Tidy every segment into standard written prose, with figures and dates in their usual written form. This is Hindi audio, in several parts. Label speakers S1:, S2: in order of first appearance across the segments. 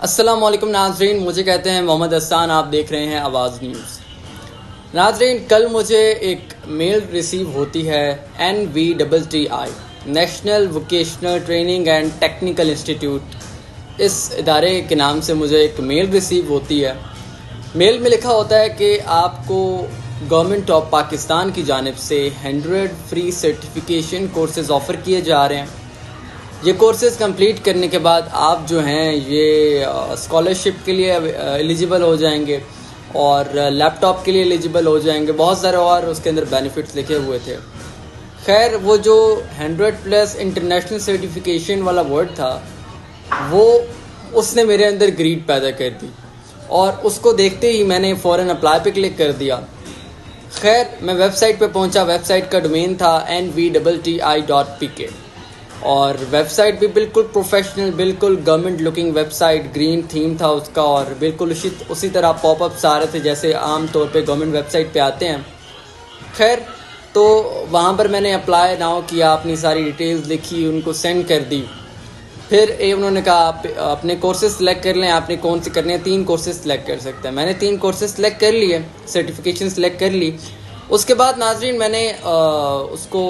S1: अस्सलाम वालेकुम नाजरीन, मुझे कहते हैं मोहम्मद हसन। आप देख रहे हैं आवाज़ न्यूज़। नाजरीन, कल मुझे एक मेल रिसीव होती है NVTTI national vocational training and technical institute. इस इदारे के नाम से मुझे एक मेल रिसीव होती है। मेल में लिखा होता है कि आपको गवर्नमेंट ऑफ पाकिस्तान की जानिब से 100 फ्री सर्टिफिकेशन कोर्सेज़ ऑफ़र किए जा रहे हैं। ये कोर्सेज़ कंप्लीट करने के बाद आप जो हैं ये स्कॉलरशिप के लिए एलिजिबल हो जाएंगे और लैपटॉप के लिए एलिजिबल हो जाएंगे। बहुत सारे और उसके अंदर बेनिफिट्स लिखे हुए थे। खैर, वो जो 100+ इंटरनेशनल सर्टिफिकेशन वाला वर्ड था वो उसने मेरे अंदर ग्रीड पैदा कर दी और उसको देखते ही मैंने फ़ौरन अप्लाई पे क्लिक कर दिया। खैर, मैं वेबसाइट पे पहुंचा। वेबसाइट का डोमेन था nvtti.pk और वेबसाइट भी बिल्कुल प्रोफेशनल, बिल्कुल government looking website, green theme था उसका और बिल्कुल उसी तरह पॉपअप्स आ रहे थे जैसे आम तौर पे गवर्नमेंट वेबसाइट पे आते हैं। खैर, तो वहाँ पर मैंने अप्लाई नाउ किया, अपनी सारी डिटेल्स लिखी, उनको सेंड कर दी। फिर उन्होंने कहा आप अपने कोर्सेज सेलेक्ट कर लें, आपने कौन से करने हैं। 3 कोर्सेज सेलेक्ट कर सकते हैं। मैंने 3 कोर्सेज सेलेक्ट कर लिए, सर्टिफिकेशन सेलेक्ट कर ली। उसके बाद नाजरीन मैंने उसको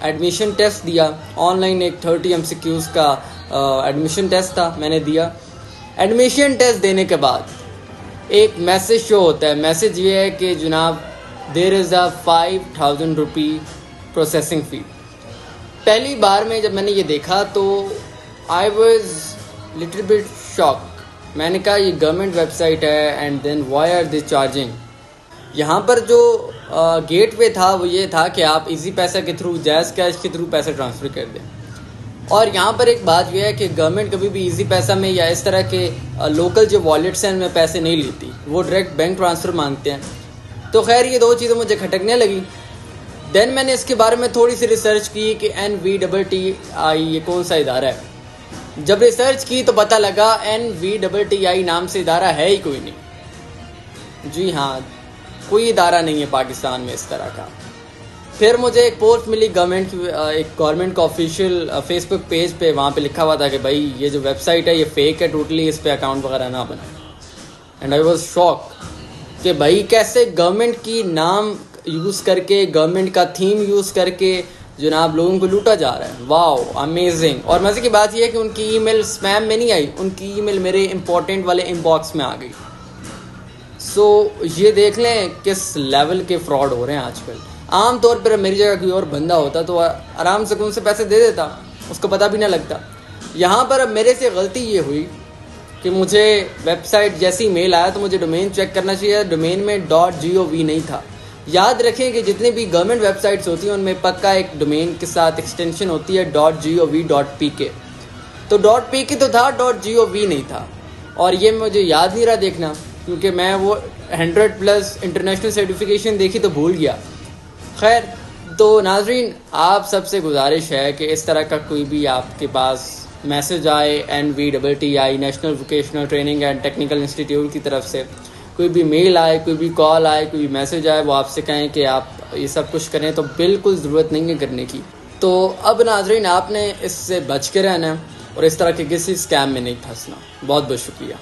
S1: एडमिशन टेस्ट दिया। ऑनलाइन एक 30 MCQs का एडमिशन टेस्ट था, मैंने दिया। एडमिशन टेस्ट देने के बाद एक मैसेज शो होता है। मैसेज ये है कि जनाब there is a 5000 rupee processing fee. पहली बार में जब मैंने ये देखा तो I was little bit shock. मैंने कहा ये गवर्नमेंट वेबसाइट है and then why are they charging. यहाँ पर जो गेट पे था वो ये था कि आप इजी पैसा के थ्रू, जैज़ कैश के थ्रू पैसे ट्रांसफ़र कर दें। और यहाँ पर एक बात यह है कि गवर्नमेंट कभी भी इजी पैसा में या इस तरह के लोकल जो वॉलेट्स हैं उनमें पैसे नहीं लेती, वो डायरेक्ट बैंक ट्रांसफ़र मांगते हैं। तो खैर, ये 2 चीज़ें मुझे खटकने लगी। देन मैंने इसके बारे में थोड़ी सी रिसर्च की कि NVTTI ये कौन सा इदारा है। जब रिसर्च की तो पता लगा NVTTI नाम से इदारा है ही कोई नहीं। जी हाँ, कोई इदारा नहीं है पाकिस्तान में इस तरह का। फिर मुझे एक पोस्ट मिली एक गवर्नमेंट का ऑफिशियल फेसबुक पेज पे। वहाँ पे लिखा हुआ था कि भाई ये जो वेबसाइट है ये फेक है टोटली, इस पे अकाउंट वगैरह ना बनाए। एंड आई वाज शॉक कि भाई कैसे गवर्नमेंट की नाम यूज़ करके, गवर्नमेंट का थीम यूज़ करके जनाब लोगों को लूटा जा रहा है। Wow, amazing. और मज़े की बात यह है कि उनकी ईमेल स्पैम में नहीं आई, उनकी ईमेल मेरे इंपॉर्टेंट वाले इनबॉक्स में आ गई। सो ये देख लें किस लेवल के फ्रॉड हो रहे हैं आजकल। आम तौर पर मेरी जगह कोई और बंदा होता तो आराम से उनसे पैसे दे देता, उसको पता भी ना लगता। यहाँ पर अब मेरे से गलती ये हुई कि मुझे वेबसाइट जैसी मेल आया तो मुझे डोमेन चेक करना चाहिए। डोमेन में .gov नहीं था। याद रखें कि जितनी भी गवर्नमेंट वेबसाइट्स होती हैं उनमें पक्का एक डोमेन के साथ एक्सटेंशन होती है .gov.pk। तो .pk तो था, .gov नहीं था। और ये मुझे याद नहीं रहा देखना, क्योंकि मैं वो 100+ इंटरनेशनल सर्टिफिकेशन देखी तो भूल गया। खैर, तो नाजरीन आप सबसे गुजारिश है कि इस तरह का कोई भी आपके पास मैसेज आए NVTTI national vocational training and technical institute की तरफ से, कोई भी मेल आए, कोई भी कॉल आए, कोई भी मैसेज आए, वो आपसे कहें कि आप ये सब कुछ करें, तो बिल्कुल ज़रूरत नहीं है करने की। तो अब नाजरीन आपने इससे बच के रहना है और इस तरह के किसी स्कैम में नहीं फंसना। बहुत बहुत शुक्रिया।